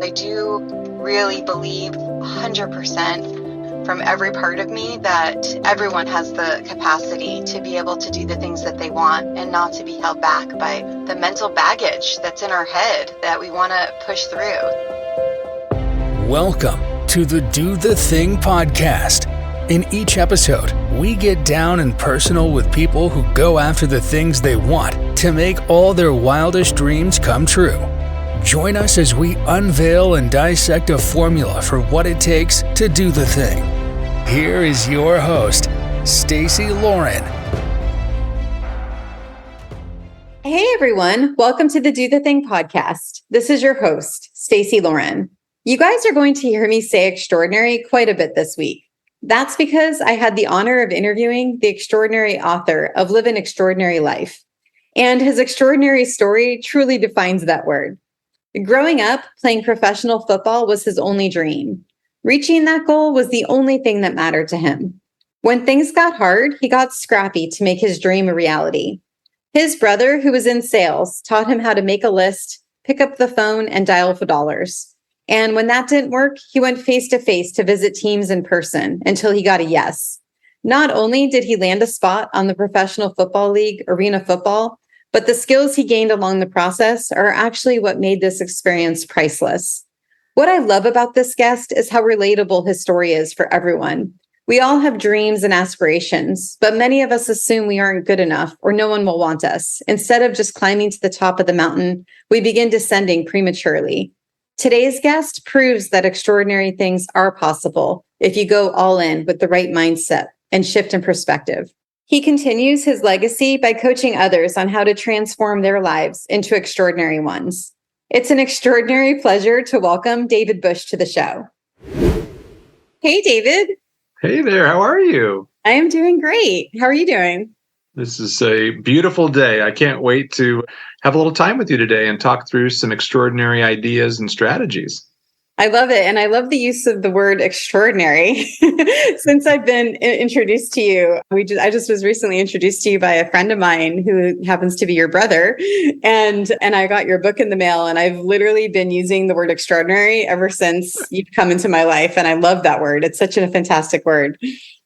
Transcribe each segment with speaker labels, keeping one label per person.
Speaker 1: I do really believe 100% from every part of me that everyone has the capacity to be able to do the things that they want and not to be held back by the mental baggage that's in our head that we want to push through.
Speaker 2: Welcome to the Do the Thing podcast. In each episode, we get down and personal with people who go after the things they want to make all their wildest dreams come true. Join us as we unveil and dissect a formula for what it takes to do the thing. Here is your host, Stacy Lauren.
Speaker 3: Hey everyone, welcome to the Do the Thing podcast. This is your host, Stacy Lauren. You guys are going to hear me say extraordinary quite a bit this week. That's because I had the honor of interviewing the extraordinary author of Live an Extraordinary Life. And his extraordinary story truly defines that word. Growing up, playing professional football was his only dream. Reaching that goal was the only thing that mattered to him. When things got hard, he got scrappy to make his dream a reality. His brother, who was in sales, taught him how to make a list, pick up the phone, and dial for dollars. And when that didn't work, he went face to face to visit teams in person until he got a yes. Not only did he land a spot on the Professional Football League Arena Football, but the skills he gained along the process are actually what made this experience priceless. What I love about this guest is how relatable his story is for everyone. We all have dreams and aspirations, but many of us assume we aren't good enough or no one will want us. Instead of just climbing to the top of the mountain, we begin descending prematurely. Today's guest proves that extraordinary things are possible if you go all in with the right mindset and shift in perspective. He continues his legacy by coaching others on how to transform their lives into extraordinary ones. It's an extraordinary pleasure to welcome David Bush to the show. Hey, David.
Speaker 4: Hey there. How are you?
Speaker 3: I am doing great. How are you doing?
Speaker 4: This is a beautiful day. I can't wait to have a little time with you today and talk through some extraordinary ideas and strategies.
Speaker 3: I love it. And I love the use of the word extraordinary. Since I've been introduced to you, I just was recently introduced to you by a friend of mine who happens to be your brother. And I got your book in the mail, and I've literally been using the word extraordinary ever since you've come into my life. And I love that word. It's such a fantastic word.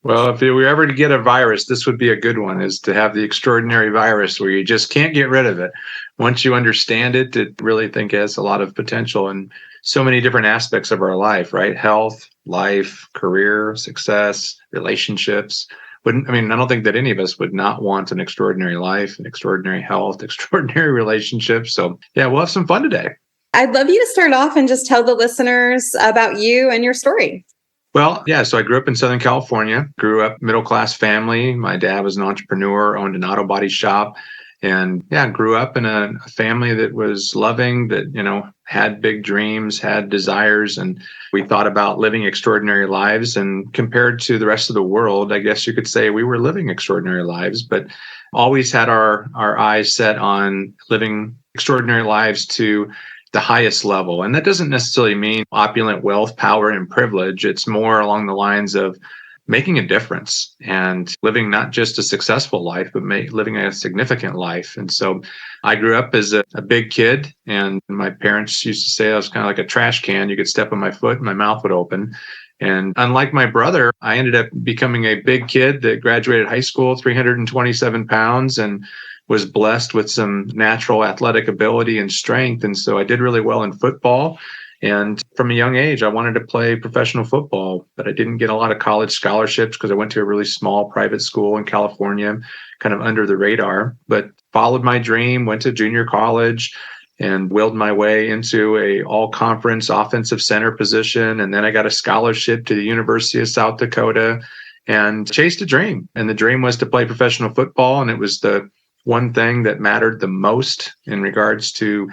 Speaker 4: Well, if we were ever to get a virus, this would be a good one, is to have the extraordinary virus where you just can't get rid of it. Once you understand it, it really think has a lot of potential in so many different aspects of our life, right? Health, life, career, success, relationships. I don't think that any of us would not want an extraordinary life, an extraordinary health, extraordinary relationships. So yeah, we'll have some fun today.
Speaker 3: I'd love you to start off and just tell the listeners about you and your story.
Speaker 4: Well, yeah, so I grew up in Southern California, grew up middle-class family. My dad was an entrepreneur, owned an auto body shop. And yeah, grew up in a family that was loving, that, had big dreams, had desires, and we thought about living extraordinary lives. And compared to the rest of the world, I guess you could say we were living extraordinary lives, but always had our eyes set on living extraordinary lives to the highest level. And that doesn't necessarily mean opulent wealth, power, and privilege. It's more along the lines of making a difference and living not just a successful life, but living a significant life. And so I grew up as a big kid, and my parents used to say I was kind of like a trash can. You could step on my foot and my mouth would open. And unlike my brother, I ended up becoming a big kid that graduated high school, 327 pounds, and was blessed with some natural athletic ability and strength. And so I did really well in football. And from a young age, I wanted to play professional football, but I didn't get a lot of college scholarships because I went to a really small private school in California, kind of under the radar, but followed my dream, went to junior college and willed my way into a all-conference offensive center position. And then I got a scholarship to the University of South Dakota and chased a dream. And the dream was to play professional football. And it was the one thing that mattered the most in regards to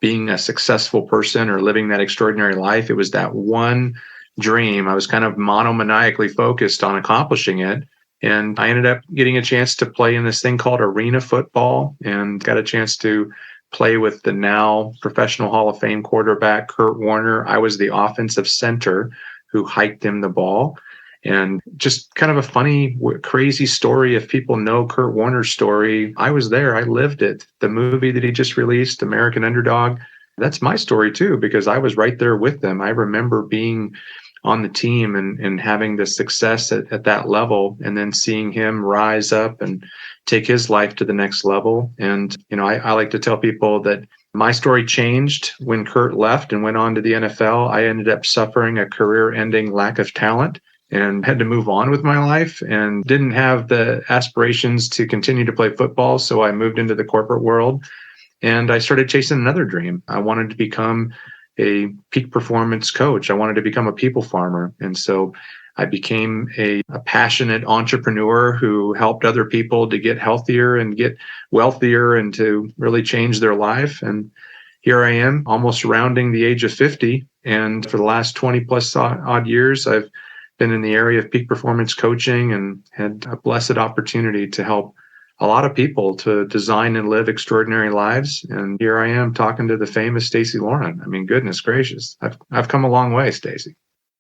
Speaker 4: being a successful person or living that extraordinary life. It was that one dream. I was kind of monomaniacally focused on accomplishing it. And I ended up getting a chance to play in this thing called arena football and got a chance to play with the now professional Hall of Fame quarterback, Kurt Warner. I was the offensive center who hiked him the ball. And just kind of a funny, crazy story. If people know Kurt Warner's story, I was there. I lived it. The movie that he just released, American Underdog, that's my story too, because I was right there with them. I remember being on the team and having the success at that level, and then seeing him rise up and take his life to the next level. And, I like to tell people that my story changed when Kurt left and went on to the NFL. I ended up suffering a career-ending lack of talent and had to move on with my life and didn't have the aspirations to continue to play football. So I moved into the corporate world and I started chasing another dream. I wanted to become a peak performance coach. I wanted to become a people farmer. And so I became a passionate entrepreneur who helped other people to get healthier and get wealthier and to really change their life. And here I am, almost rounding the age of 50. And for the last 20 plus odd years, I've been in the area of peak performance coaching and had a blessed opportunity to help a lot of people to design and live extraordinary lives. And here I am talking to the famous Stacey Lauren. I mean, goodness gracious, I've come a long way, Stacey.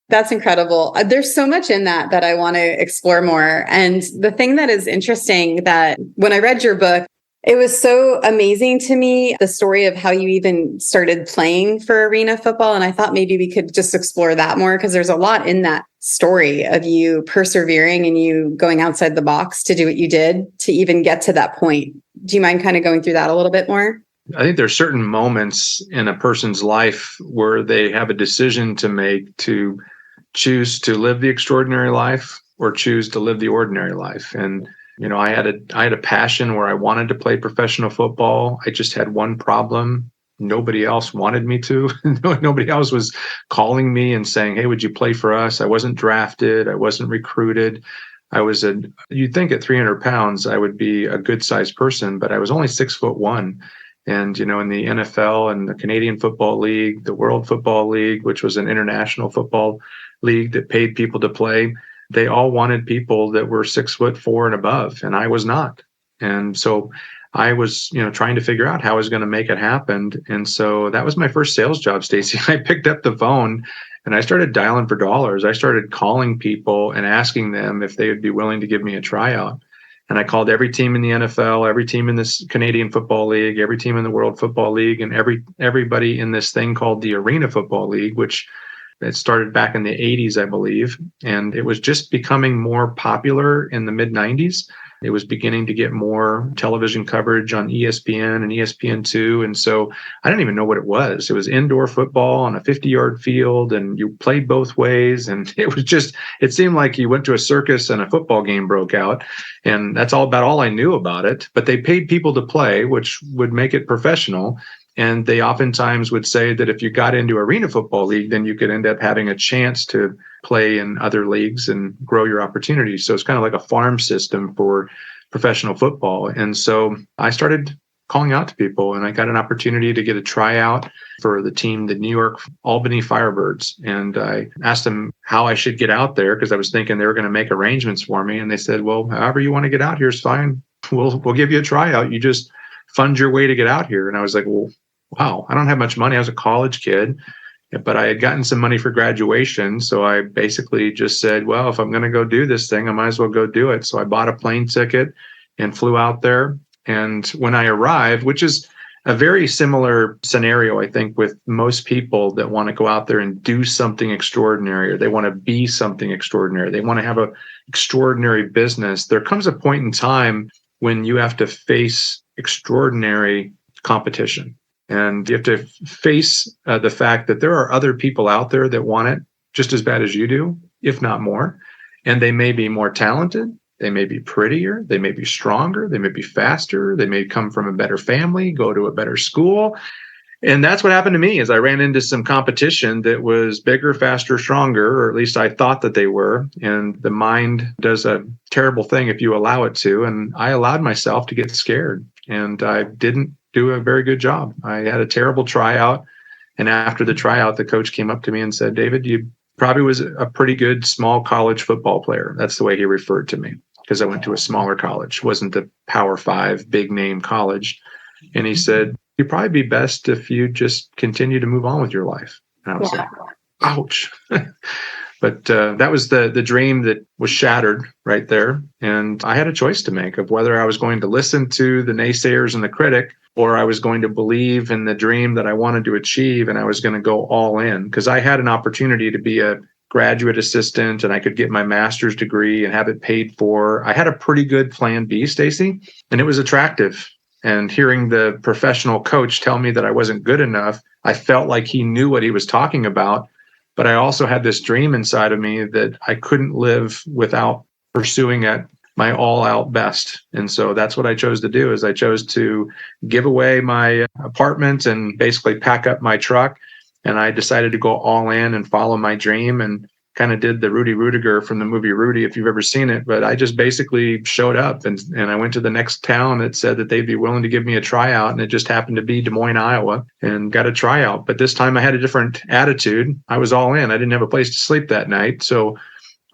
Speaker 3: That's incredible. There's so much in that I want to explore more. And the thing that is interesting, that when I read your book, it was so amazing to me, the story of how you even started playing for arena football. And I thought maybe we could just explore that more, because there's a lot in that story of you persevering and you going outside the box to do what you did to even get to that point. Do you mind kind of going through that a little bit more?
Speaker 4: I think there's certain moments in a person's life where they have a decision to make to choose to live the extraordinary life or choose to live the ordinary life. And I had a passion where I wanted to play professional football. I just had one problem. Nobody else wanted me to. Nobody else was calling me and saying, "Hey, would you play for us?" I wasn't drafted. I wasn't recruited. You'd think at 300 pounds, I would be a good sized person, but I was only 6'1". And, in the NFL and the Canadian Football League, the World Football League, which was an international football league that paid people to play, they all wanted people that were 6'4" and above, and I was not. And so I was, trying to figure out how I was going to make it happen. And so that was my first sales job, Stacey. I picked up the phone and I started dialing for dollars. I started calling people and asking them if they would be willing to give me a tryout. And I called every team in the NFL, every team in this Canadian Football League, every team in the World Football League, and everybody in this thing called the Arena Football League, which it started back in the 80s, I believe. And it was just becoming more popular in the mid 90s. It was beginning to get more television coverage on ESPN and ESPN2. And so I didn't even know what it was. It was indoor football on a 50-yard field, and you played both ways. And it seemed like you went to a circus and a football game broke out. And that's all I knew about it. But they paid people to play, which would make it professional. And they oftentimes would say that if you got into Arena Football League, then you could end up having a chance to play in other leagues and grow your opportunities. So it's kind of like a farm system for professional football. And so I started calling out to people, and I got an opportunity to get a tryout for the team, the New York Albany Firebirds. And I asked them how I should get out there, because I was thinking they were going to make arrangements for me. And they said, "Well, however you want to get out here is fine. We'll give you a tryout. You just fund your way to get out here." And I was like, "Well, wow, I don't have much money. I was a college kid, but I had gotten some money for graduation." So I basically just said, well, if I'm going to go do this thing, I might as well go do it. So I bought a plane ticket and flew out there. And when I arrived, which is a very similar scenario, I think, with most people that want to go out there and do something extraordinary, or they want to be something extraordinary, they want to have an extraordinary business, there comes a point in time when you have to face extraordinary competition. And you have to face the fact that there are other people out there that want it just as bad as you do, if not more. And they may be more talented. They may be prettier. They may be stronger. They may be faster. They may come from a better family, go to a better school. And that's what happened to me, is I ran into some competition that was bigger, faster, stronger, or at least I thought that they were. And the mind does a terrible thing if you allow it to. And I allowed myself to get scared, and I didn't do a very good job. I had a terrible tryout. And after the tryout, the coach came up to me and said, "David, you probably was a pretty good small college football player." That's the way he referred to me, because I went to a smaller college, wasn't the Power 5 big name college. And he said, "You'd probably be best if you just continue to move on with your life." And I was like, ouch. But that was the dream that was shattered right there. And I had a choice to make of whether I was going to listen to the naysayers and the critic, or I was going to believe in the dream that I wanted to achieve, and I was going to go all in, because I had an opportunity to be a graduate assistant and I could get my master's degree and have it paid for. I had a pretty good plan B, Stacy, and it was attractive. And hearing the professional coach tell me that I wasn't good enough, I felt like he knew what he was talking about. But I also had this dream inside of me that I couldn't live without pursuing at my all out best. And so that's what I chose to do, is I chose to give away my apartment and basically pack up my truck. And I decided to go all in and follow my dream, and kind of did the Rudy Rudiger from the movie Rudy, if you've ever seen it. But I just basically showed up, and I went to the next town that said that they'd be willing to give me a tryout. And it just happened to be Des Moines, Iowa, and got a tryout. But this time I had a different attitude. I was all in. I didn't have a place to sleep that night. So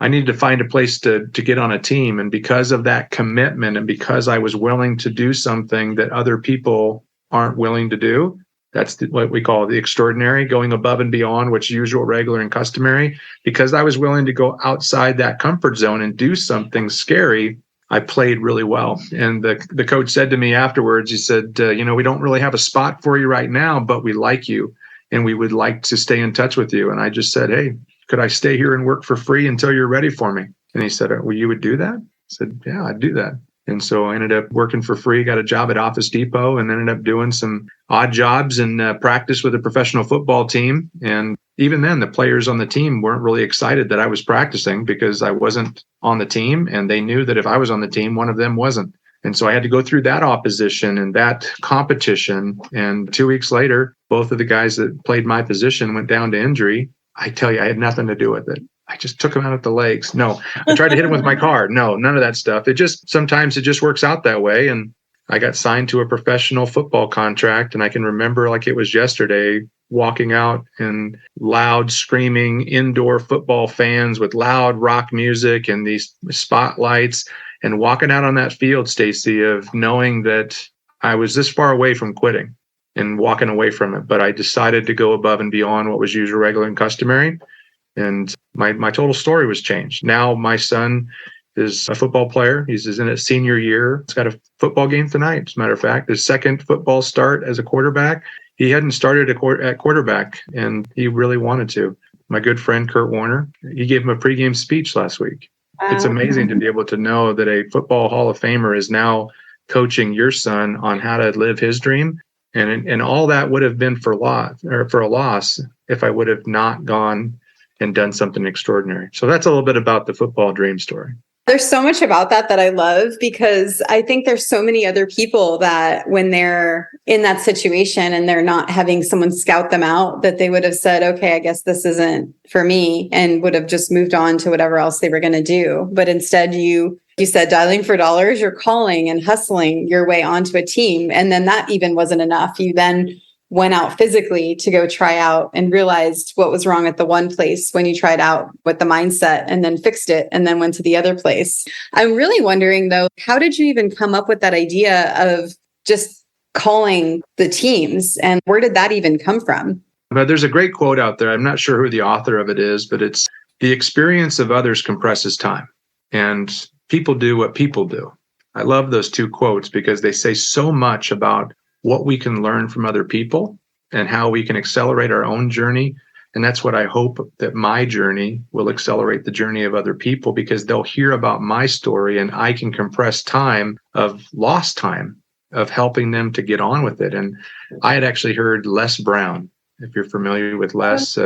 Speaker 4: I needed to find a place to get on a team. And because of that commitment, and because I was willing to do something that other people aren't willing to do, that's what we call the extraordinary, going above and beyond what's usual, regular, and customary. Because I was willing to go outside that comfort zone and do something scary, I played really well. And the coach said to me afterwards, he said, we don't really have a spot for you right now, but we like you and we would like to stay in touch with you. And I just said, hey, could I stay here and work for free until you're ready for me? And he said, well, you would do that? I said, yeah, I'd do that. And so I ended up working for free, got a job at Office Depot, and ended up doing some odd jobs and practice with a professional football team. And even then, the players on the team weren't really excited that I was practicing, because I wasn't on the team. And they knew that if I was on the team, one of them wasn't. And so I had to go through that opposition and that competition. And 2 weeks later, both of the guys that played my position went down to injury. I tell you, I had nothing to do with it. I just took him out at the legs. No, I tried to hit him with my car. No, none of that stuff. Sometimes it just works out that way. And I got signed to a professional football contract. And I can remember like it was yesterday, walking out and loud screaming indoor football fans with loud rock music and these spotlights, and walking out on that field, Stacy, of knowing that I was this far away from quitting and walking away from it. But I decided to go above and beyond what was usual, regular, and customary. And my total story was changed. Now my son is a football player. He's in his senior year. He's got a football game tonight, as a matter of fact. His second football start as a quarterback. He hadn't started at quarterback, and he really wanted to. My good friend, Kurt Warner, he gave him a pregame speech last week. It's amazing to be able to know that a football Hall of Famer is now coaching your son on how to live his dream. And all that would have been for a loss if I would have not gone and done something extraordinary. So that's a little bit about the football dream story.
Speaker 3: There's so much about that I love, because I think there's so many other people that when they're in that situation and they're not having someone scout them out, that they would have said, okay, I guess this isn't for me, and would have just moved on to whatever else they were going to do. But instead, you said dialing for dollars, you're calling and hustling your way onto a team. And then that even wasn't enough. You then went out physically to go try out and realized what was wrong at the one place when you tried out with the mindset, and then fixed it and then went to the other place. I'm really wondering though, how did you even come up with that idea of just calling the teams, and where did that even come from?
Speaker 4: But there's a great quote out there. I'm not sure who the author of it is, but it's the experience of others compresses time, and people do what people do. I love those two quotes because they say so much about what we can learn from other people and how we can accelerate our own journey. And that's what I hope, that my journey will accelerate the journey of other people, because they'll hear about my story and I can compress time of lost time of helping them to get on with it. And I had actually heard Les Brown, if you're familiar with Les.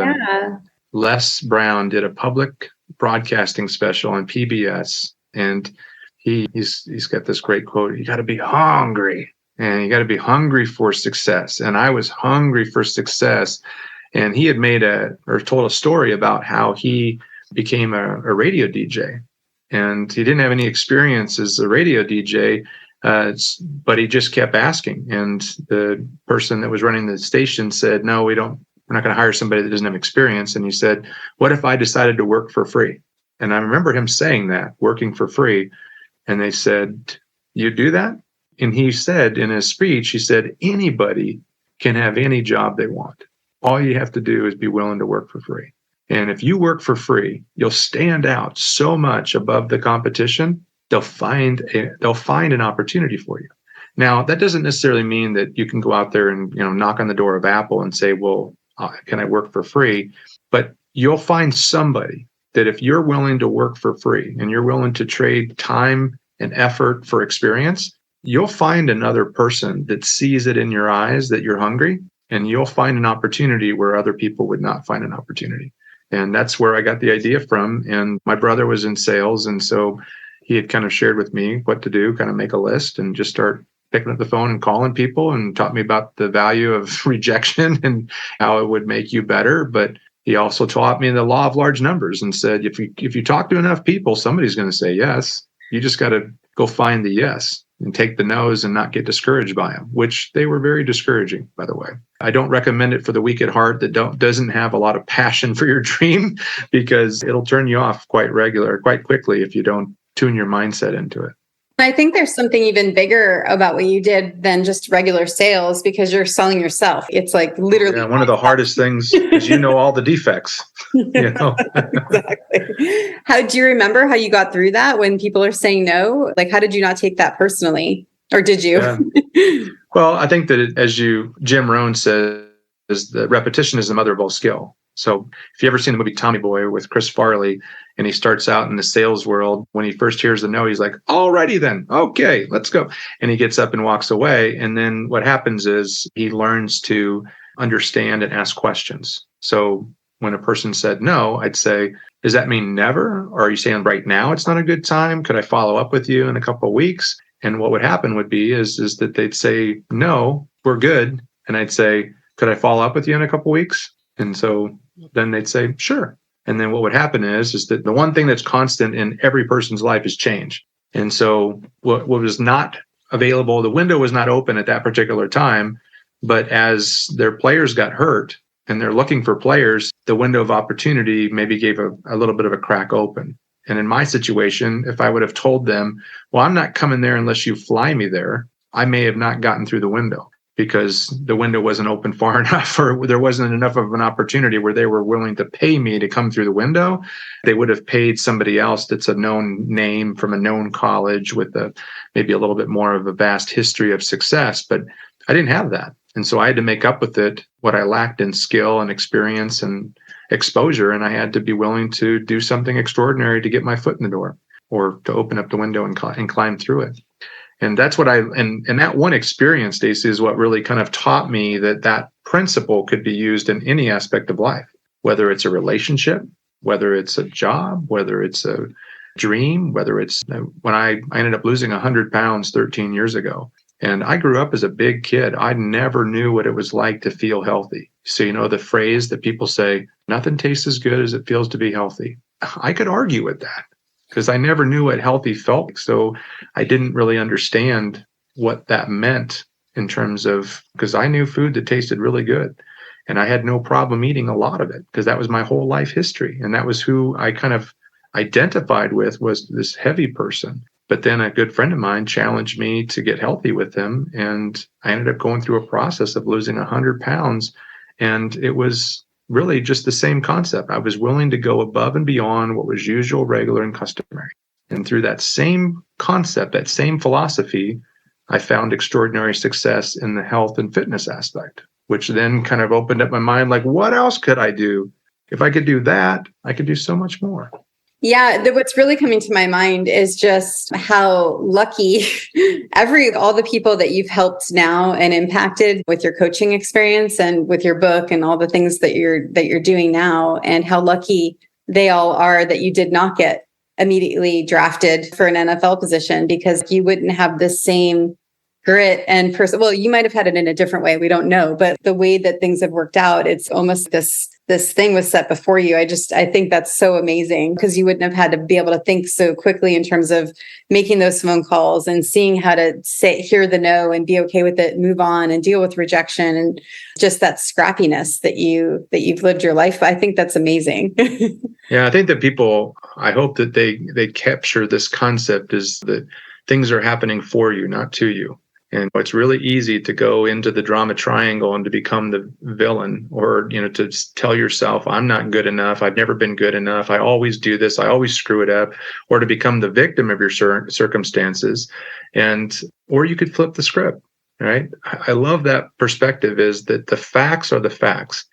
Speaker 4: Les Brown did a public broadcasting special on PBS, and he's got this great quote: "You got to be hungry, and you got to be hungry for success." And I was hungry for success. And he had told a story about how he became a radio DJ, and he didn't have any experience as a radio DJ, but he just kept asking. And the person that was running the station said, "No, we're not going to hire somebody that doesn't have experience." And he said, "What if I decided to work for free?" And I remember him saying that, working for free. And they said, "You do that?" And he said in his speech, he said, "Anybody can have any job they want. All you have to do is be willing to work for free. And if you work for free, you'll stand out so much above the competition. They'll find an opportunity for you." Now, that doesn't necessarily mean that you can go out there and, knock on the door of Apple and say, well, can I work for free? But you'll find somebody that if you're willing to work for free and you're willing to trade time and effort for experience, you'll find another person that sees it in your eyes that you're hungry, and you'll find an opportunity where other people would not find an opportunity. And that's where I got the idea from. And my brother was in sales. And so he had kind of shared with me what to do, kind of make a list and just start picking up the phone and calling people, and taught me about the value of rejection and how it would make you better. But he also taught me the law of large numbers and said, if you talk to enough people, somebody's going to say yes. You just got to go find the yes and take the no's and not get discouraged by them, which they were very discouraging, by the way. I don't recommend it for the weak at heart that doesn't have a lot of passion for your dream, because it'll turn you off quite quickly if you don't tune your mindset into it.
Speaker 3: I think there's something even bigger about what you did than just regular sales, because you're selling yourself. It's like literally
Speaker 4: one of the hardest things is all the defects.
Speaker 3: Exactly. How do you remember how you got through that when people are saying no? Like, how did you not take that personally? Or did you?
Speaker 4: Yeah. Well, I think that Jim Rohn says, that repetition is the mother of all skill. So if you ever seen the movie Tommy Boy with Chris Farley, and he starts out in the sales world, when he first hears the no, he's like, alrighty then, okay, let's go. And he gets up and walks away. And then what happens is he learns to understand and ask questions. So when a person said no, I'd say, does that mean never? Or are you saying right now it's not a good time? Could I follow up with you in a couple of weeks? And what would happen would be is that they'd say, no, we're good. And I'd say, could I follow up with you in a couple of weeks? And so then they'd say, sure. And then what would happen is that the one thing that's constant in every person's life is change. And so what was not available, the window was not open at that particular time, but as their players got hurt and they're looking for players, the window of opportunity maybe gave a little bit of a crack open. And in my situation, if I would have told them, well, I'm not coming there unless you fly me there, I may have not gotten through the window, because the window wasn't open far enough, or there wasn't enough of an opportunity where they were willing to pay me to come through the window. They would have paid somebody else that's a known name from a known college with maybe a little bit more of a vast history of success. But I didn't have that. And so I had to make up with it what I lacked in skill and experience and exposure. And I had to be willing to do something extraordinary to get my foot in the door, or to open up the window and climb through it. And that's what and that one experience, Stacey, is what really kind of taught me that principle could be used in any aspect of life, whether it's a relationship, whether it's a job, whether it's a dream, whether it's when I ended up losing 100 pounds 13 years ago. And I grew up as a big kid. I never knew what it was like to feel healthy. So, the phrase that people say, nothing tastes as good as it feels to be healthy. I could argue with that, because I never knew what healthy felt like. So I didn't really understand what that meant in terms of, because I knew food that tasted really good. And I had no problem eating a lot of it, because that was my whole life history. And that was who I kind of identified with, was this heavy person. But then a good friend of mine challenged me to get healthy with him. And I ended up going through a process of losing 100 pounds. And it was really just the same concept. I was willing to go above and beyond what was usual, regular, and customary. And through that same concept, that same philosophy, I found extraordinary success in the health and fitness aspect, which then kind of opened up my mind, like, what else could I do? If I could do that, I could do so much more.
Speaker 3: Yeah, what's really coming to my mind is just how lucky all the people that you've helped now and impacted with your coaching experience and with your book and all the things that you're doing now, and how lucky they all are that you did not get immediately drafted for an NFL position, because you wouldn't have the same grit and well, you might have had it in a different way. We don't know, but the way that things have worked out, it's almost this thing was set before you. I think that's so amazing, because you wouldn't have had to be able to think so quickly in terms of making those phone calls and seeing how to hear the no and be okay with it, move on and deal with rejection, and just that scrappiness that you've lived your life. I think that's amazing.
Speaker 4: Yeah, I think that people, I hope that they capture this concept, is that things are happening for you, not to you. And it's really easy to go into the drama triangle and to become the villain, or, to tell yourself, I'm not good enough. I've never been good enough. I always do this. I always screw it up, or to become the victim of your circumstances. Or you could flip the script, right? I love that perspective, is that the facts are the facts.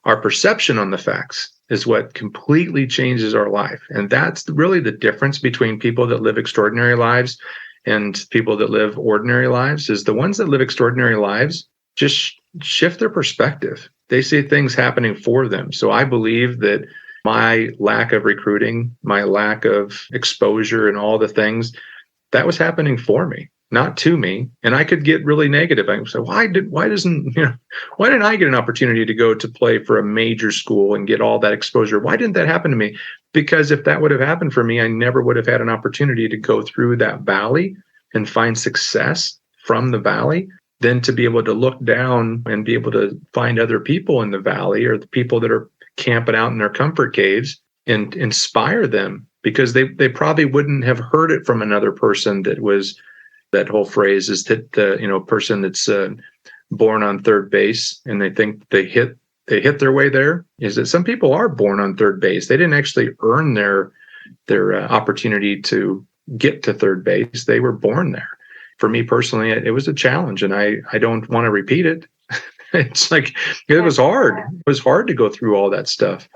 Speaker 4: Our perception on the facts is what completely changes our life. And that's really the difference between people that live extraordinary lives and people that live ordinary lives. Is the ones that live extraordinary lives just shift their perspective. They see things happening for them. So I believe that my lack of recruiting, my lack of exposure and all the things, that was happening for me, not to me. And I could get really negative. I would say, why didn't I get an opportunity to go to play for a major school and get all that exposure? Why didn't that happen to me? Because if that would have happened for me, I never would have had an opportunity to go through that valley and find success from the valley, then to be able to look down and be able to find other people in the valley, or the people that are camping out in their comfort caves, and inspire them, because they probably wouldn't have heard it from another person. That whole phrase is that the person that's born on third base and they think they hit their way there, is that some people are born on third base. They didn't actually earn their opportunity to get to third base. They were born there. For me personally, it was a challenge, and I don't want to repeat it. It's like, it was hard. It was hard to go through all that stuff,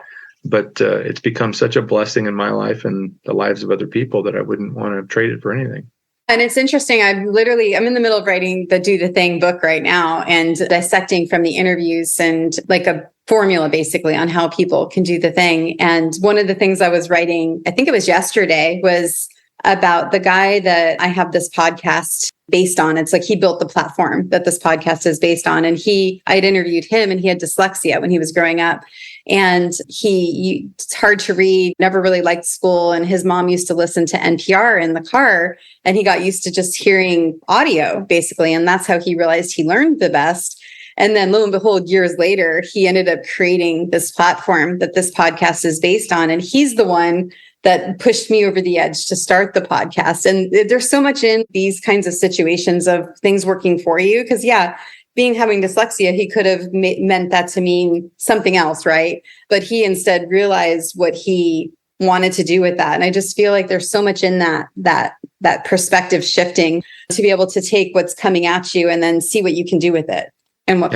Speaker 4: but it's become such a blessing in my life and the lives of other people that I wouldn't want to trade it for anything.
Speaker 3: And it's interesting. I'm in the middle of writing the Do the Thing book right now, and dissecting from the interviews and like a formula basically on how people can do the thing. And one of the things I was writing, I think it was yesterday, was about the guy that I have this podcast based on. It's like he built the platform that this podcast is based on. And I had interviewed him, and he had dyslexia when he was growing up. And it's hard to read, never really liked school. And his mom used to listen to NPR in the car, and he got used to just hearing audio basically. And that's how he realized he learned the best. And then lo and behold, years later, he ended up creating this platform that this podcast is based on. And he's the one that pushed me over the edge to start the podcast. And there's so much in these kinds of situations of things working for you. Because having dyslexia, he could have meant that to mean something else, right? But he instead realized what he wanted to do with that. And I just feel like there's so much in that perspective shifting, to be able to take what's coming at you and then see what you can do with it. And what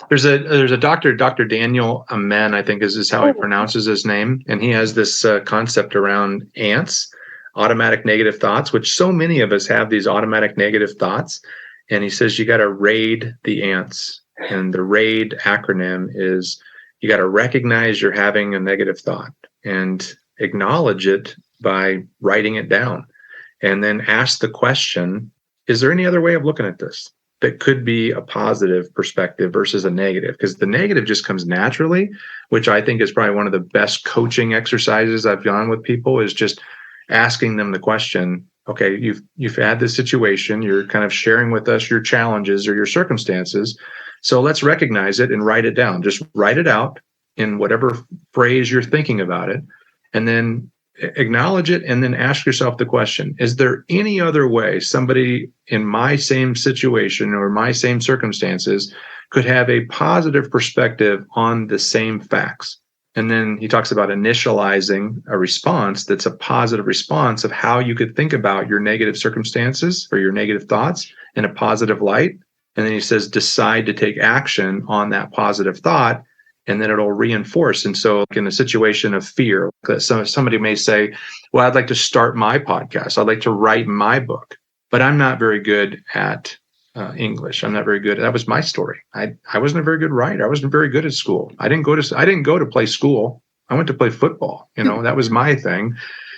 Speaker 4: there's a doctor, Dr. Daniel Amen, I think is how he pronounces his name. And he has this concept around ants, automatic negative thoughts, which so many of us have these automatic negative thoughts. And he says, you got to raid the ants. And the RAID acronym is, you got to recognize you're having a negative thought and acknowledge it by writing it down. And then ask the question, is there any other way of looking at this that could be a positive perspective versus a negative? Because the negative just comes naturally, which I think is probably one of the best coaching exercises I've done with people, is just asking them the question, okay, you've had this situation, you're kind of sharing with us your challenges or your circumstances. So let's recognize it and write it down. Just write it out in whatever phrase you're thinking about it, and then acknowledge it, and then ask yourself the question, is there any other way somebody in my same situation or my same circumstances could have a positive perspective on the same facts? And then he talks about initializing a response that's a positive response of how you could think about your negative circumstances or your negative thoughts in a positive light. And then he says, decide to take action on that positive thought, and then it'll reinforce. And so in a situation of fear, somebody may say, well, I'd like to start my podcast. I'd like to write my book, but I'm not very good at English. I'm not very good. That was my story. I wasn't a very good writer. I wasn't very good at school. I didn't go to play school. I went to play football. That was my thing.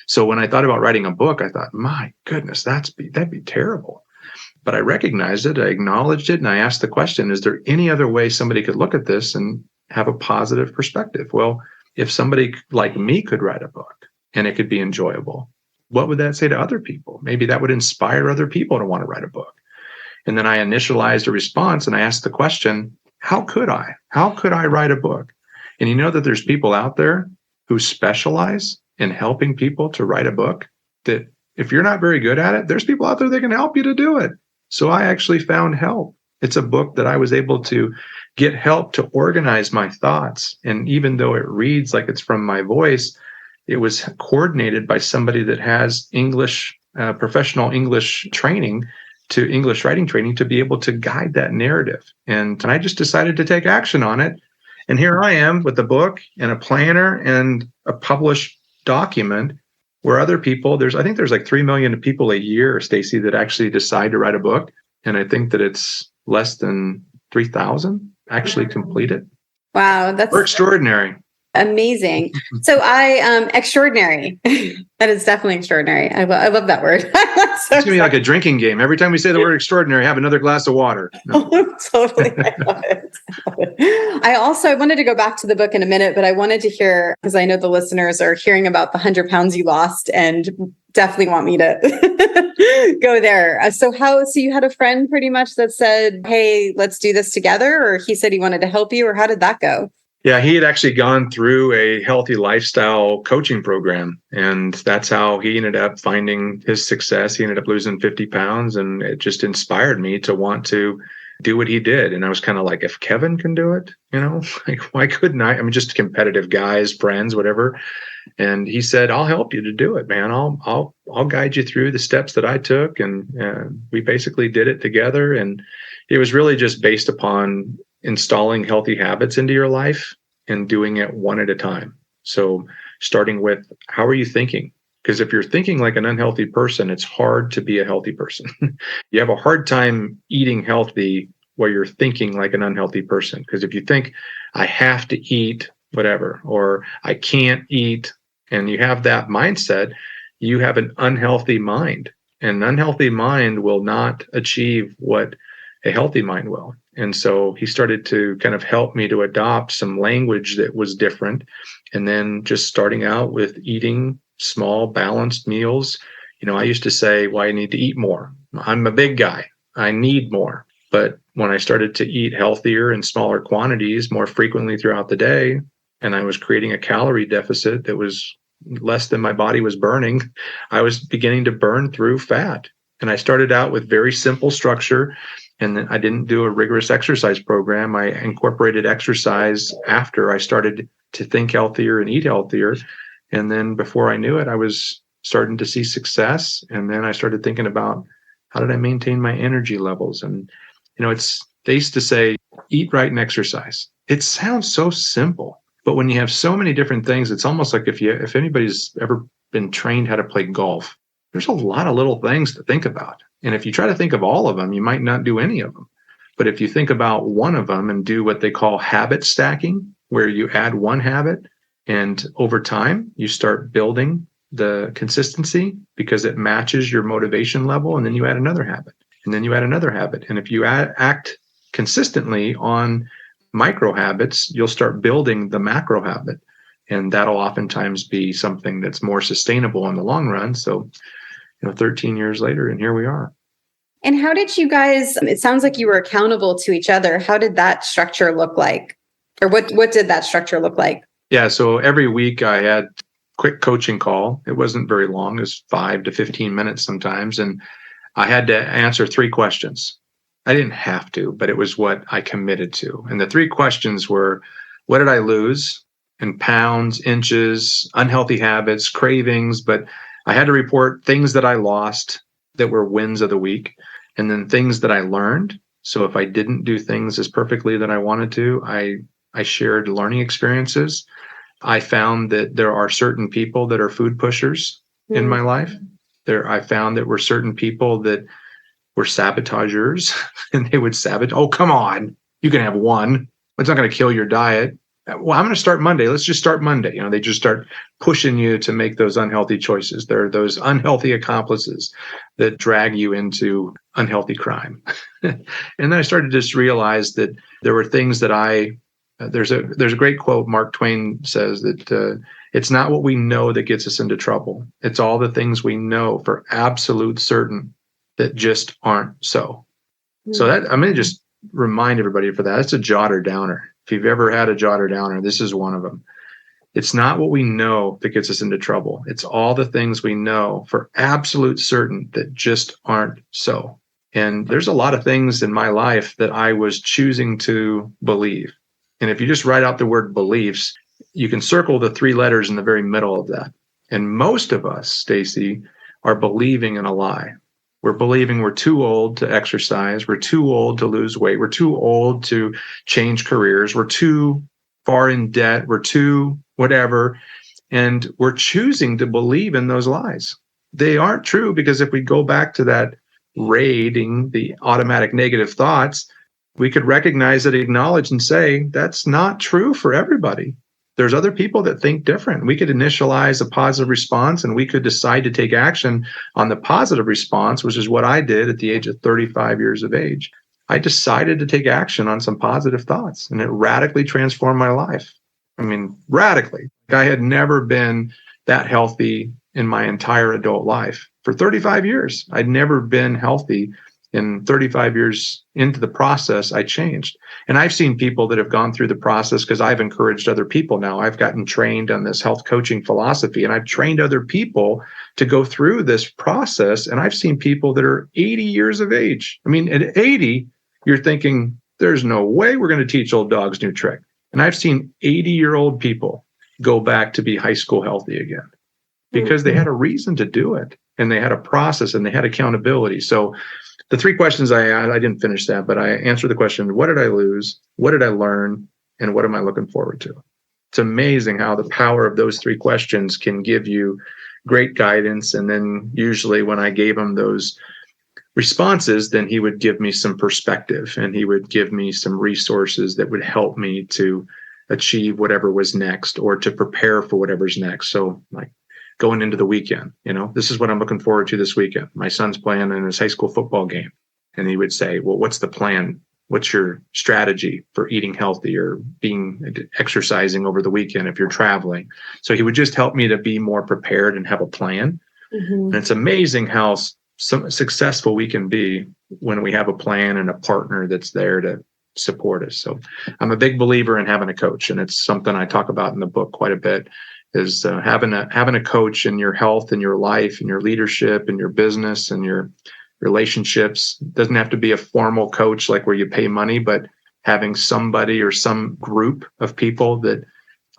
Speaker 4: So when I thought about writing a book, I thought, my goodness, that'd be terrible. But I recognized it, I acknowledged it, and I asked the question, is there any other way somebody could look at this and have a positive perspective? Well, if somebody like me could write a book and it could be enjoyable, what would that say to other people? Maybe that would inspire other people to want to write a book. And then I initialized a response, and I asked the question, how could I write a book? And you know that there's people out there who specialize in helping people to write a book, that if you're not very good at it, there's people out there that can help you to do it. So I actually found help. It's a book that I was able to get help to organize my thoughts. And even though it reads like it's from my voice, it was coordinated by somebody that has English, professional English training, to English writing training, to be able to guide that narrative. And I just decided to take action on it. And here I am with a book and a planner and a published document where other people, I think there's like 3 million people a year, Stacy, that actually decide to write a book. And I think that it's less than 3,000 actually complete it.
Speaker 3: Wow, that's
Speaker 4: We're extraordinary.
Speaker 3: Amazing. So extraordinary. That is definitely extraordinary. I love that word.
Speaker 4: It's going to be like a drinking game. Every time we say the word extraordinary, have another glass of water. No.
Speaker 3: Totally. I love it. I wanted to go back to the book in a minute, but I wanted to hear, because I know the listeners are hearing about the 100 pounds you lost and definitely want me to go there. So you had a friend pretty much that said, hey, let's do this together, or he said he wanted to help you, or how did that go?
Speaker 4: Yeah, he had actually gone through a healthy lifestyle coaching program, and that's how he ended up finding his success. He ended up losing 50 pounds, and it just inspired me to want to do what he did. And I was kind of like, if Kevin can do it, like, why couldn't I? I mean, just competitive guys, friends, whatever. And he said, I'll help you to do it, man. I'll guide you through the steps that I took. And we basically did it together. And it was really just based upon installing healthy habits into your life and doing it one at a time. So starting with, how are you thinking? Because if you're thinking like an unhealthy person, it's hard to be a healthy person. You have a hard time eating healthy while you're thinking like an unhealthy person. Because if you think, I have to eat whatever, or I can't eat, and you have that mindset, you have an unhealthy mind. And an unhealthy mind will not achieve what a healthy mind will. And so he started to kind of help me to adopt some language that was different. And then just starting out with eating small, balanced meals. I used to say, well, I need to eat more. I'm a big guy. I need more. But when I started to eat healthier in smaller quantities more frequently throughout the day, and I was creating a calorie deficit that was less than my body was burning, I was beginning to burn through fat. And I started out with very simple structure. And then I didn't do a rigorous exercise program. I incorporated exercise after I started to think healthier and eat healthier. And then before I knew it, I was starting to see success. And then I started thinking about, how did I maintain my energy levels? And, they used to say, eat right and exercise. It sounds so simple, but when you have so many different things, it's almost like if anybody's ever been trained how to play golf, there's a lot of little things to think about. And if you try to think of all of them, you might not do any of them. But if you think about one of them and do what they call habit stacking, where you add one habit and over time you start building the consistency because it matches your motivation level, and then you add another habit, and then you add another habit. And if you act consistently on micro habits, you'll start building the macro habit. And that'll oftentimes be something that's more sustainable in the long run. So 13 years later, and here we are.
Speaker 3: And how did you guys, it sounds like you were accountable to each other. How did that structure look like? Or what did that structure look like?
Speaker 4: Yeah, so every week I had a quick coaching call. It wasn't very long. It was 5 to 15 minutes sometimes. And I had to answer 3 questions. I didn't have to, but it was what I committed to. And the 3 questions were, what did I lose in pounds, inches, unhealthy habits, cravings? But I had to report things that I lost that were wins of the week, and then things that I learned. So if I didn't do things as perfectly that I wanted to, I shared learning experiences. I found that there are certain people that are food pushers in my life. I found that were certain people that were sabotageurs, and they would sabotage. Oh, come on. You can have one. It's not going to kill your diet. Well, I'm going to start Monday. Let's just start Monday. They just start pushing you to make those unhealthy choices. There are those unhealthy accomplices that drag you into unhealthy crime. And then I started to just realize that there were things that there's a great quote Mark Twain says that it's not what we know that gets us into trouble. It's all the things we know for absolute certain that just aren't so. So that I'm going to just remind everybody for that. It's a jotter downer. If you've ever had a jotter downer, this is one of them. It's not what we know that gets us into trouble. It's all the things we know for absolute certain that just aren't so. And there's a lot of things in my life that I was choosing to believe. And if you just write out the word beliefs, you can circle the 3 letters in the very middle of that. And most of us, Stacy, are believing in a lie. We're believing we're too old to exercise. We're too old to lose weight. We're too old to change careers. We're too far in debt. We're too whatever. And we're choosing to believe in those lies. They aren't true, because if we go back to that raiding the automatic negative thoughts, we could recognize it, acknowledge, and say, that's not true for everybody. There's other people that think different. We could initialize a positive response, and we could decide to take action on the positive response, which is what I did at the age of 35 years of age. I decided to take action on some positive thoughts, and it radically transformed my life. I mean, radically. I had never been that healthy in my entire adult life. For 35 years, I'd never been healthy. In 35 years into the process, I changed. And I've seen people that have gone through the process, because I've encouraged other people now. I've gotten trained on this health coaching philosophy, and I've trained other people to go through this process. And I've seen people that are 80 years of age. I mean, at 80, you're thinking, there's no way we're going to teach old dogs new trick. And I've seen 80-year-old people go back to be high school healthy again, because they had a reason to do it, and they had a process, and they had accountability. So the 3 questions I didn't finish that, but I answered the question, what did I lose? What did I learn? And what am I looking forward to? It's amazing how the power of those 3 questions can give you great guidance. And then usually when I gave him those responses, then he would give me some perspective, and he would give me some resources that would help me to achieve whatever was next, or to prepare for whatever's next. So like going into the weekend, this is what I'm looking forward to this weekend. My son's playing in his high school football game. And he would say, well, what's the plan? What's your strategy for eating healthy or exercising over the weekend if you're traveling? So he would just help me to be more prepared and have a plan. Mm-hmm. And it's amazing how successful we can be when we have a plan and a partner that's there to support us. So I'm a big believer in having a coach, and it's something I talk about in the book quite a bit, is having a coach in your health and your life and your leadership and your business and your relationships. It doesn't have to be a formal coach like where you pay money, but having somebody or some group of people that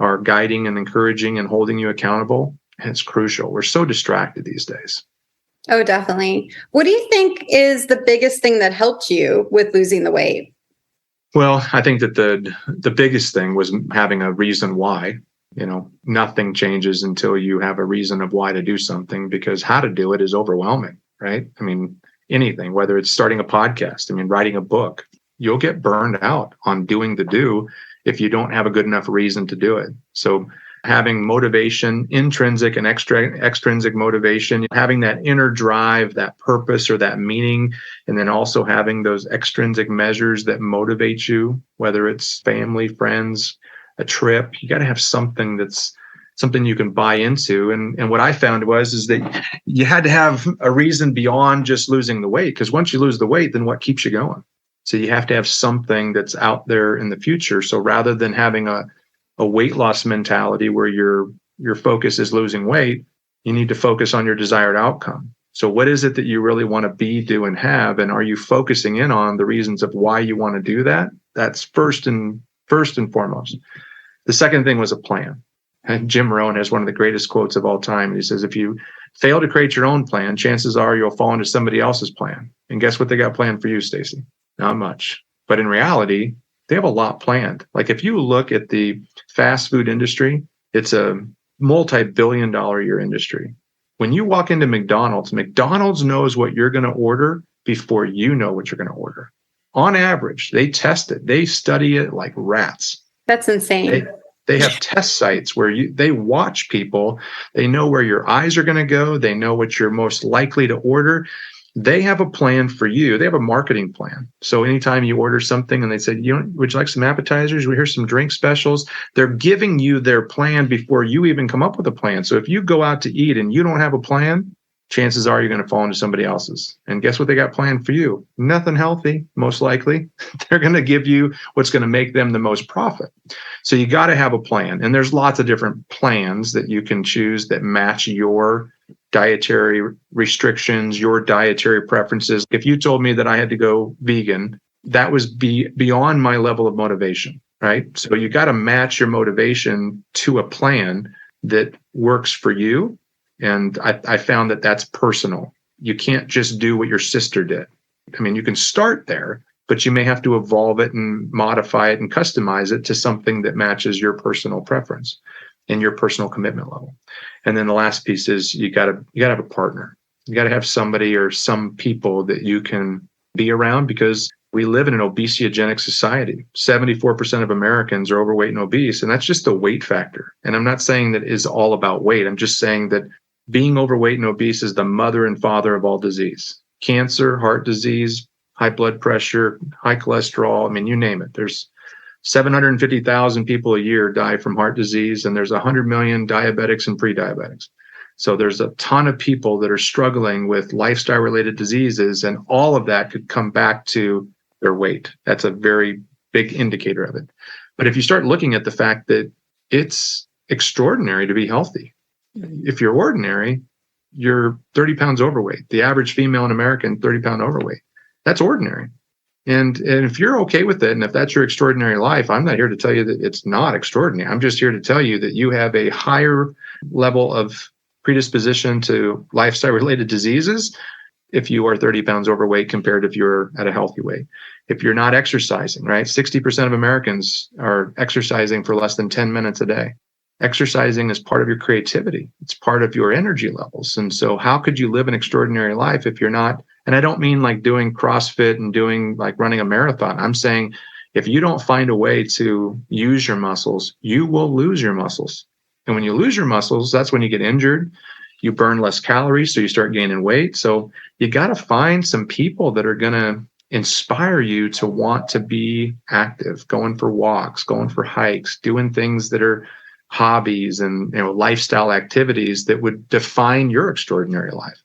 Speaker 4: are guiding and encouraging and holding you accountable, it's crucial. We're so distracted these days.
Speaker 3: Oh, definitely. What do you think is the biggest thing that helped you with losing the weight?
Speaker 4: Well, I think that the biggest thing was having a reason why. Nothing changes until you have a reason of why to do something, because how to do it is overwhelming, right? I mean, anything, whether it's starting a podcast, writing a book, you'll get burned out on doing the do if you don't have a good enough reason to do it. So having motivation, intrinsic and extrinsic motivation, having that inner drive, that purpose or that meaning, and then also having those extrinsic measures that motivate you, whether it's family, friends, a trip. You got to have something that's something you can buy into. And what I found is that you had to have a reason beyond just losing the weight, because once you lose the weight, then what keeps you going? So you have to have something that's out there in the future. So rather than having a weight loss mentality where your focus is losing weight, you need to focus on your desired outcome. So what is it that you really want to be, do, and have? And are you focusing in on the reasons of why you want to do that? That's first and foremost. The second thing was a plan. And Jim Rohn has one of the greatest quotes of all time. He says, if you fail to create your own plan, chances are you'll fall into somebody else's plan. And guess what they got planned for you, Stacy? Not much. But in reality, they have a lot planned. Like if you look at the fast food industry, it's a multi-billion-dollar a year industry. When you walk into McDonald's knows what you're going to order before you know what you're going to order. On average, they test it. They study it like rats.
Speaker 3: That's insane.
Speaker 4: They have test sites where they watch people. They know where your eyes are going to go. They know what you're most likely to order. They have a plan for you. They have a marketing plan. So anytime you order something and they say, would you like some appetizers? We hear some drink specials. They're giving you their plan before you even come up with a plan. So if you go out to eat and you don't have a plan, chances are you're going to fall into somebody else's. And guess what they got planned for you? Nothing healthy, most likely. They're going to give you what's going to make them the most profit. So you got to have a plan. And there's lots of different plans that you can choose that match your dietary restrictions, your dietary preferences. If you told me that I had to go vegan, that was beyond my level of motivation, right? So you got to match your motivation to a plan that works for you. And I found that that's personal. You can't just do what your sister did. I mean, you can start there, but you may have to evolve it and modify it and customize it to something that matches your personal preference and your personal commitment level. And then the last piece is you got to have a partner. You got to have somebody or some people that you can be around, because we live in an obesogenic society. 74% of Americans are overweight and obese, and that's just a weight factor. And I'm not saying that is all about weight. I'm just saying that being overweight and obese is the mother and father of all disease. Cancer, heart disease, high blood pressure, high cholesterol. I mean, you name it. There's 750,000 people a year die from heart disease, and there's 100 million diabetics and pre-diabetics. So there's a ton of people that are struggling with lifestyle-related diseases, and all of that could come back to their weight. That's a very big indicator of it. But if you start looking at the fact that it's extraordinary to be healthy, if you're ordinary, you're 30 pounds overweight. The average female in America, 30-pound overweight. That's ordinary. And if you're okay with it, and if that's your extraordinary life, I'm not here to tell you that it's not extraordinary. I'm just here to tell you that you have a higher level of predisposition to lifestyle-related diseases if you are 30 pounds overweight compared if you're at a healthy weight. If you're not exercising, right? 60% of Americans are exercising for less than 10 minutes a day. Exercising is part of your creativity. It's part of your energy levels. And so how could you live an extraordinary life if you're not? And I don't mean like doing CrossFit and doing like running a marathon. I'm saying if you don't find a way to use your muscles, you will lose your muscles. And when you lose your muscles, that's when you get injured. You burn less calories, so you start gaining weight. So you got to find some people that are going to inspire you to want to be active, going for walks, going for hikes, doing things that are hobbies and lifestyle activities that would define your extraordinary life.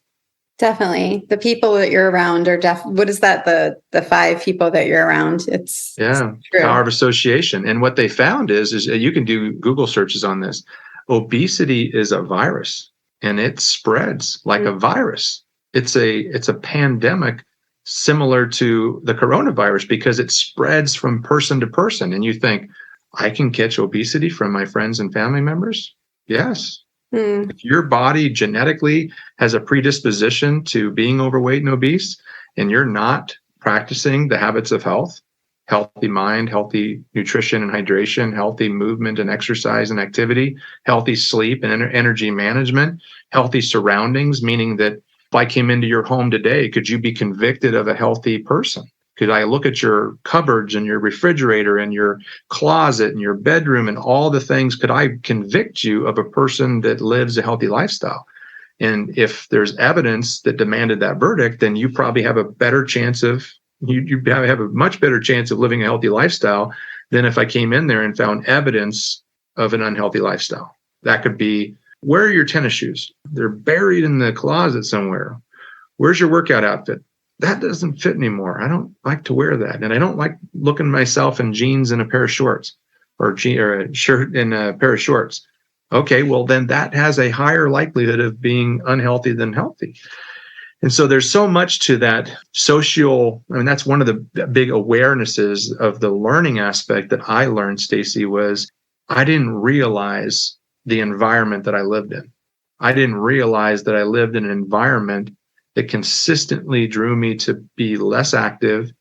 Speaker 3: Definitely. The people that you're around are what is that? The 5 people that you're around. It's true.
Speaker 4: Power of association. And what they found is you can do Google searches on this. Obesity is a virus, and it spreads like a virus. It's a pandemic similar to the coronavirus because it spreads from person to person. And you think, I can catch obesity from my friends and family members? Yes. If your body genetically has a predisposition to being overweight and obese, and you're not practicing the habits of health, healthy mind, healthy nutrition and hydration, healthy movement and exercise and activity, healthy sleep and energy management, healthy surroundings, meaning that if I came into your home today, could you be convicted of a healthy person? Could I look at your cupboards and your refrigerator and your closet and your bedroom and all the things? Could I convict you of a person that lives a healthy lifestyle? And if there's evidence that demanded that verdict, then you probably have a better chance of, you have a much better chance of living a healthy lifestyle than if I came in there and found evidence of an unhealthy lifestyle. That could be, where are your tennis shoes? They're buried in the closet somewhere. Where's your workout outfit? That doesn't fit anymore. I don't like to wear that. And I don't like looking myself in jeans and a pair of shorts or a shirt and a pair of shorts. Okay, well, then that has a higher likelihood of being unhealthy than healthy. And so there's so much to that social. I mean, that's one of the big awarenesses of the learning aspect that I learned, Stacy, was I didn't realize the environment that I lived in. I didn't realize that I lived in an environment that consistently drew me to be less active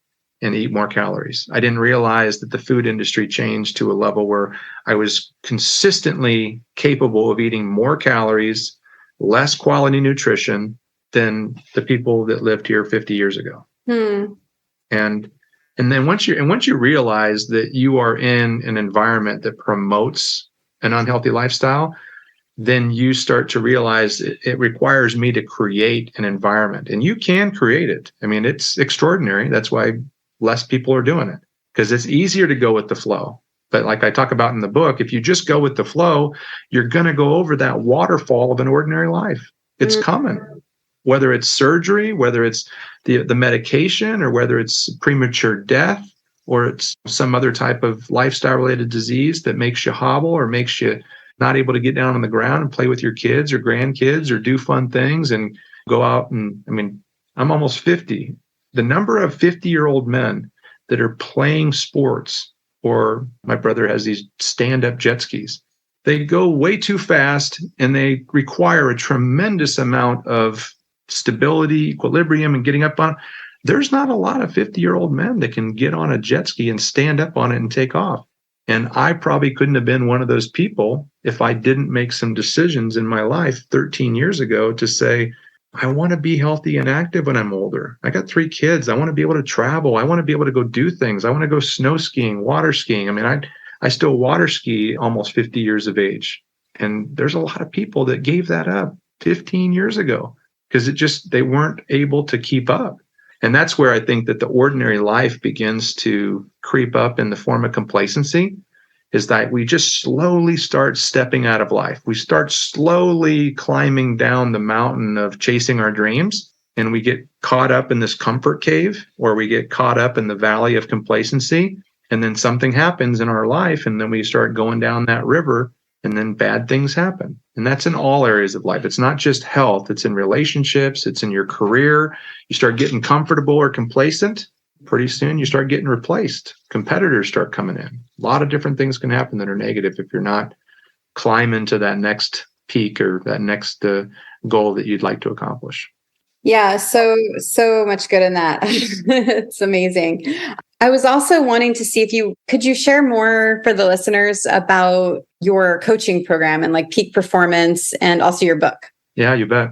Speaker 4: and eat more calories. I didn't realize that the food industry changed to a level where I was consistently capable of eating more calories, less quality nutrition than the people that lived here 50 years ago. And then once you realize that you are in an environment that promotes an unhealthy lifestyle, then you start to realize it requires me to create an environment. And you can create it. I mean, it's extraordinary. That's why less people are doing it, because it's easier to go with the flow. But like I talk about in the book, if you just go with the flow, you're going to go over that waterfall of an ordinary life. It's coming, whether it's surgery, whether it's the medication, or whether it's premature death, or it's some other type of lifestyle related disease that makes you hobble or makes you not able to get down on the ground and play with your kids or grandkids or do fun things and go out. And I mean, I'm almost 50. The number of 50-year-old men that are playing sports, or my brother has these stand-up jet skis. They go way too fast and they require a tremendous amount of stability, equilibrium, and getting up on. There's not a lot of 50-year-old men that can get on a jet ski and stand up on it and take off. And I probably couldn't have been one of those people if I didn't make some decisions in my life 13 years ago to say, I want to be healthy and active when I'm older. I got 3 kids. I want to be able to travel. I want to be able to go do things. I want to go snow skiing, water skiing. I mean, I still water ski almost 50 years of age. And there's a lot of people that gave that up 15 years ago because they weren't able to keep up. And that's where I think that the ordinary life begins to creep up in the form of complacency, is that we just slowly start stepping out of life. We start slowly climbing down the mountain of chasing our dreams, and we get caught up in this comfort cave, or we get caught up in the valley of complacency. And then something happens in our life, and then we start going down that river, and then bad things happen. And that's in all areas of life. It's not just health. It's in relationships. It's in your career. You start getting comfortable or complacent. Pretty soon you start getting replaced. Competitors start coming in. A lot of different things can happen that are negative if you're not climbing to that next peak or that next goal that you'd like to accomplish.
Speaker 3: Yeah, so much good in that. It's amazing. I was also wanting to see if could you share more for the listeners about your coaching program and like peak performance, and also your book.
Speaker 4: Yeah, you bet.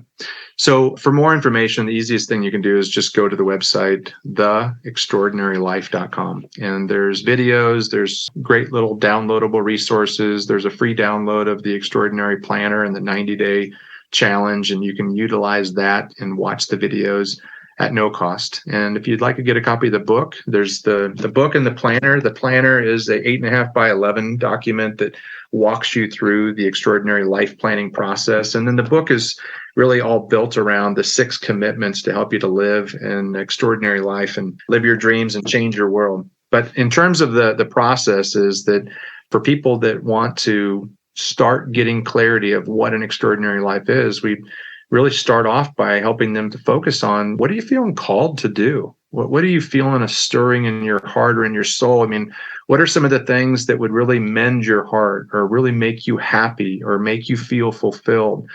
Speaker 4: So for more information, the easiest thing you can do is just go to the website, theextraordinarylife.com. And there's videos, there's great little downloadable resources. There's a free download of the Extraordinary Planner and the 90-day challenge, and you can utilize that and watch the videos at no cost. And if you'd like to get a copy of the book, there's the book and the planner. The planner is a 8.5 by 11 document that walks you through the extraordinary life planning process. And then the book is really all built around the 6 commitments to help you to live an extraordinary life and live your dreams and change your world. But in terms of the process, is that for people that want to start getting clarity of what an extraordinary life is, we really start off by helping them to focus on, what are you feeling called to do? What are you feeling a stirring in your heart or in your soul? I mean, what are some of the things that would really mend your heart or really make you happy or make you feel fulfilled?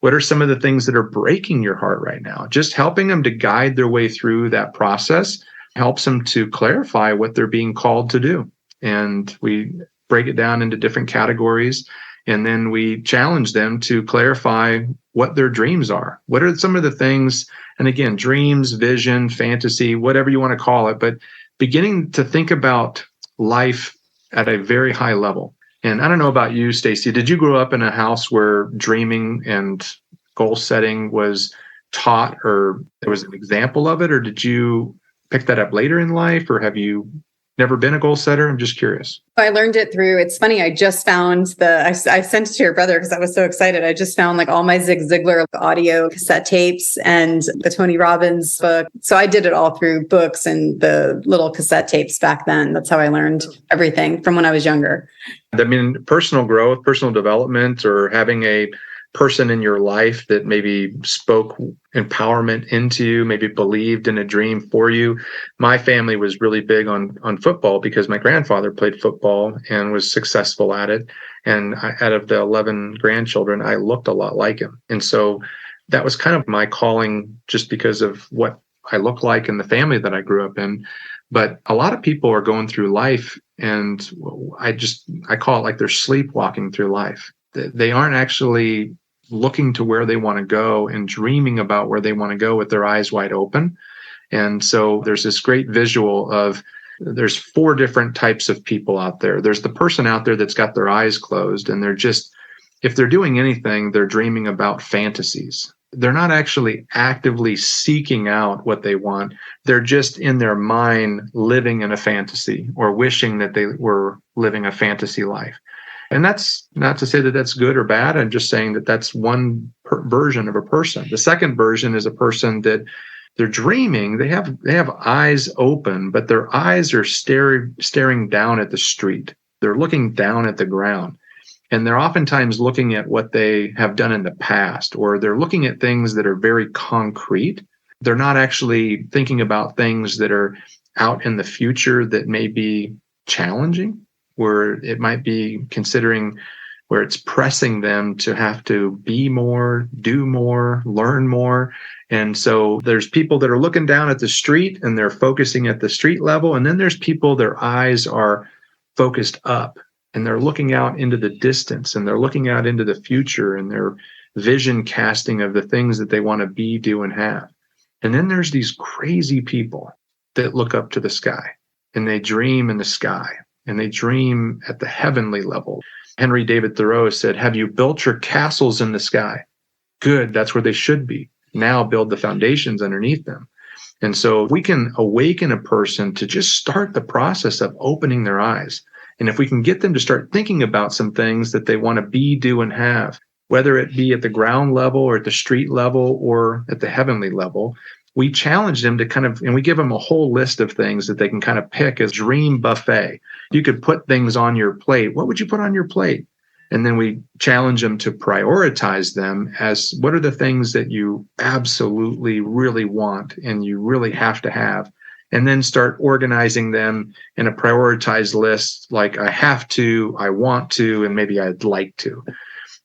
Speaker 4: What are some of the things that are breaking your heart right now? Just helping them to guide their way through that process helps them to clarify what they're being called to do. And we break it down into different categories. And then we challenge them to clarify what their dreams are. What are some of the things, and again, dreams, vision, fantasy, whatever you want to call it, but beginning to think about life at a very high level. And I don't know about you, Stacy, did you grow up in a house where dreaming and goal setting was taught, or there was an example of it, or did you pick that up later in life, or have you never been a goal setter? I'm just curious.
Speaker 3: I learned it through, it's funny, I just found I sent it to your brother because I was so excited. I just found like all my Zig Ziglar audio cassette tapes and the Tony Robbins book. So I did it all through books and the little cassette tapes back then. That's how I learned everything from when I was younger.
Speaker 4: I mean, personal growth, personal development, or having a person in your life that maybe spoke empowerment into you, maybe believed in a dream for you. My family was really big on football because my grandfather played football and was successful at it. And out of the 11 grandchildren, I looked a lot like him. And so that was kind of my calling, just because of what I look like in the family that I grew up in. But a lot of people are going through life, and I call it like they're sleepwalking through life. They aren't actually looking to where they want to go and dreaming about where they want to go with their eyes wide open. And so there's this great visual of, there's 4 different types of people out there. There's the person out there that's got their eyes closed, and they're just, if they're doing anything, they're dreaming about fantasies. They're not actually actively seeking out what they want. They're just in their mind living in a fantasy, or wishing that they were living a fantasy life. And that's not to say that that's good or bad. I'm just saying that that's one version of a person. The second version is a person that they're dreaming. They have eyes open, but their eyes are staring down at the street. They're looking down at the ground. And they're oftentimes looking at what they have done in the past, or they're looking at things that are very concrete. They're not actually thinking about things that are out in the future that may be challenging, where it might be considering where it's pressing them to have to be more, do more, learn more. And so there's people that are looking down at the street and they're focusing at the street level. And then there's people, their eyes are focused up and they're looking out into the distance and they're looking out into the future and their vision casting of the things that they want to be, do, and have. And then there's these crazy people that look up to the sky and they dream in the sky and they dream at the heavenly level. Henry David Thoreau said, "Have you built your castles in the sky? Good, that's where they should be. Now build the foundations underneath them." And so we can awaken a person to just start the process of opening their eyes. And if we can get them to start thinking about some things that they want to be, do, and have, whether it be at the ground level or at the street level or at the heavenly level, we challenge them to and we give them a whole list of things that they can kind of pick as dream buffet. You could put things on your plate. What would you put on your plate? And then we challenge them to prioritize them as what are the things that you absolutely really want and you really have to have. And then start organizing them in a prioritized list like I have to, I want to, and maybe I'd like to.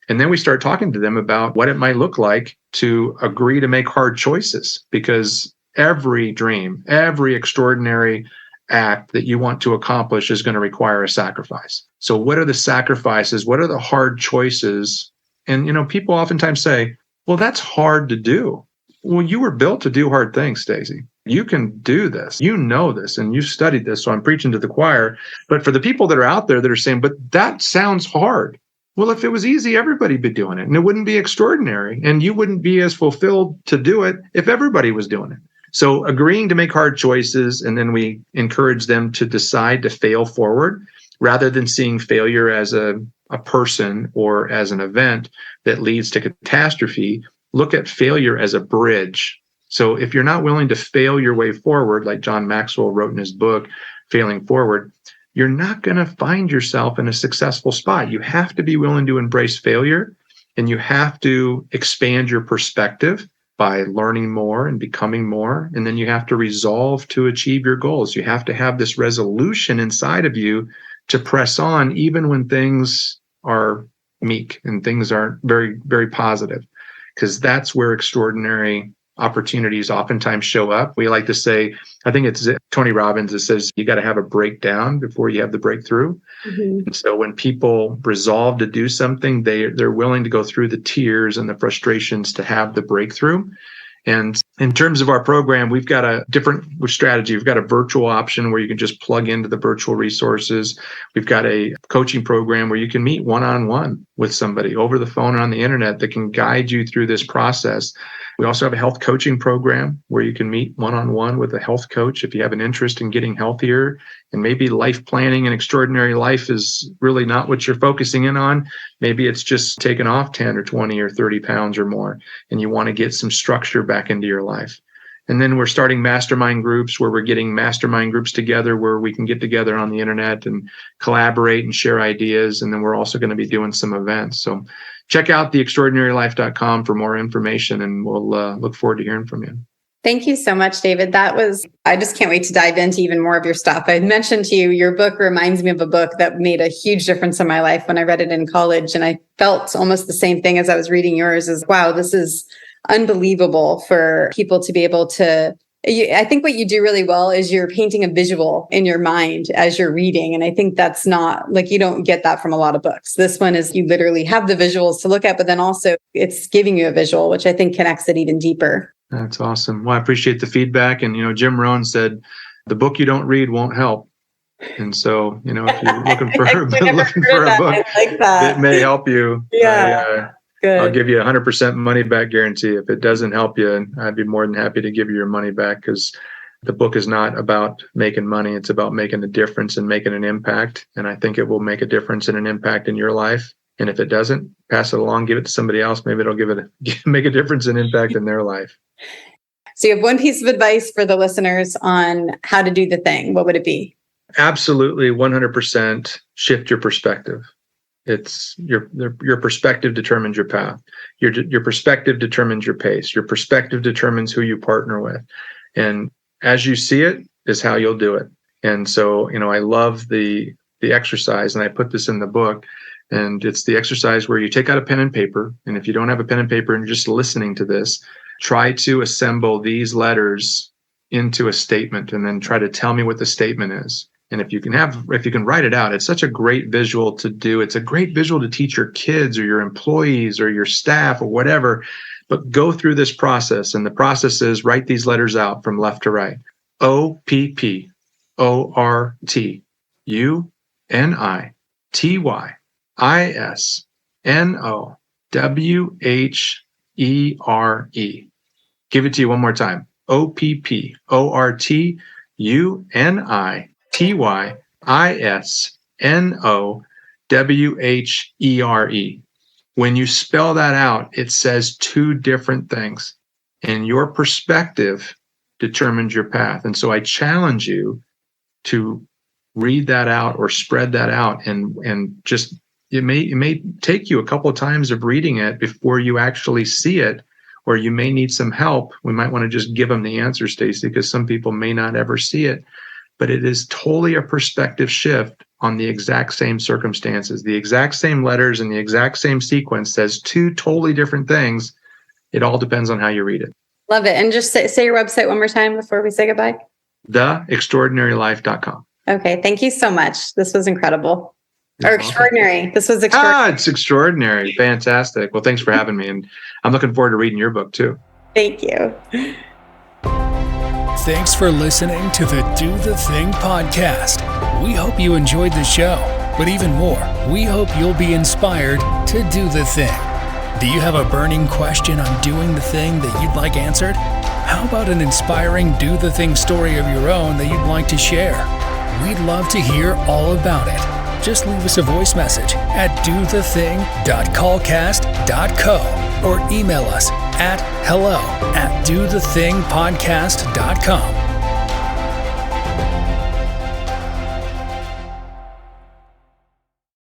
Speaker 4: And then we start talking to them about what it might look like to agree to make hard choices, because every dream, every extraordinary act that you want to accomplish is going to require a sacrifice. So what are the sacrifices? What are the hard choices? And, people oftentimes say, well, that's hard to do. Well, you were built to do hard things, Stacey. You can do this. You know this, and you've studied this. So I'm preaching to the choir. But for the people that are out there that are saying, but that sounds hard. Well, if it was easy, everybody'd be doing it, and it wouldn't be extraordinary, and you wouldn't be as fulfilled to do it if everybody was doing it. So agreeing to make hard choices, and then we encourage them to decide to fail forward rather than seeing failure as a person or as an event that leads to catastrophe. Look at failure as a bridge. So if you're not willing to fail your way forward, like John Maxwell wrote in his book, Failing Forward, you're not going to find yourself in a successful spot. You have to be willing to embrace failure, and you have to expand your perspective by learning more and becoming more. And then you have to resolve to achieve your goals. You have to have this resolution inside of you to press on, even when things are meek and things aren't very, very positive, because that's where extraordinary opportunities oftentimes show up. We like to say, I think it's Tony Robbins that says, you got to have a breakdown before you have the breakthrough. Mm-hmm. And so when people resolve to do something, they're willing to go through the tears and the frustrations to have the breakthrough. And in terms of our program, we've got a different strategy. We've got a virtual option where you can just plug into the virtual resources. We've got a coaching program where you can meet one-on-one with somebody over the phone or on the internet that can guide you through this process. We also have a health coaching program where you can meet one-on-one with a health coach if you have an interest in getting healthier, and maybe life planning and extraordinary life is really not what you're focusing in on. Maybe it's just taking off 10 or 20 or 30 pounds or more, and you want to get some structure back into your life. And then we're starting mastermind groups where we're getting mastermind groups together where we can get together on the internet and collaborate and share ideas. And then we're also going to be doing some events. So check out theextraordinarylife.com for more information, and we'll look forward to hearing from you.
Speaker 3: Thank you so much, David. I just can't wait to dive into even more of your stuff. I mentioned to you, your book reminds me of a book that made a huge difference in my life when I read it in college. And I felt almost the same thing as I was reading yours is, wow, this is unbelievable for people to be able to. I think what you do really well is you're painting a visual in your mind as you're reading. And I think that's not like, you don't get that from a lot of books. This one is you literally have the visuals to look at, but then also it's giving you a visual, which I think connects it even deeper.
Speaker 4: That's awesome. Well, I appreciate the feedback. And, Jim Rohn said, the book you don't read won't help. And so, if you're looking for, a book that may help you.
Speaker 3: Yeah. Good.
Speaker 4: I'll give you 100% money back guarantee. If it doesn't help you, I'd be more than happy to give you your money back, because the book is not about making money. It's about making a difference and making an impact. And I think it will make a difference and an impact in your life. And if it doesn't, pass it along, give it to somebody else. Maybe it'll make a difference and impact in their life.
Speaker 3: So you have one piece of advice for the listeners on how to do the thing. What would it be?
Speaker 4: Absolutely, 100% shift your perspective. It's your perspective determines your path. Your perspective determines your pace. Your perspective determines who you partner with. And as you see it is how you'll do it. And so, I love the exercise, and I put this in the book, and it's the exercise where you take out a pen and paper. And if you don't have a pen and paper and you're just listening to this, try to assemble these letters into a statement, and then try to tell me what the statement is. And if you can write it out, it's such a great visual to do. It's a great visual to teach your kids or your employees or your staff or whatever. But go through this process. And the process is write these letters out from left to right. OPPORT UNITYSNOWHERE. Give it to you one more time. OPPORTUNITYSNOWHERE. When you spell that out, it says two different things, and your perspective determines your path. And so I challenge you to read that out or spread that out, and just it may take you a couple of times of reading it before you actually see it, or you may need some help. We might want to just give them the answer, Stacy, because some people may not ever see it. But it is totally a perspective shift on the exact same circumstances. The exact same letters and the exact same sequence says two totally different things. It all depends on how you read it.
Speaker 3: Love it. And just say your website one more time before we say goodbye.
Speaker 4: TheExtraordinaryLife.com.
Speaker 3: Okay. Thank you so much. This was incredible. Or extraordinary. This was extraordinary.
Speaker 4: It's extraordinary. Fantastic. Well, thanks for having me. And I'm looking forward to reading your book too.
Speaker 3: Thank you.
Speaker 2: Thanks for listening to the Do the Thing podcast. We hope you enjoyed the show, but even more, we hope you'll be inspired to do the thing. Do you have a burning question on doing the thing that you'd like answered? How about an inspiring do the thing story of your own that you'd like to share? We'd love to hear all about it. Just leave us a voice message at dothething.callcast.co or email us at hello@dothethingpodcast.com.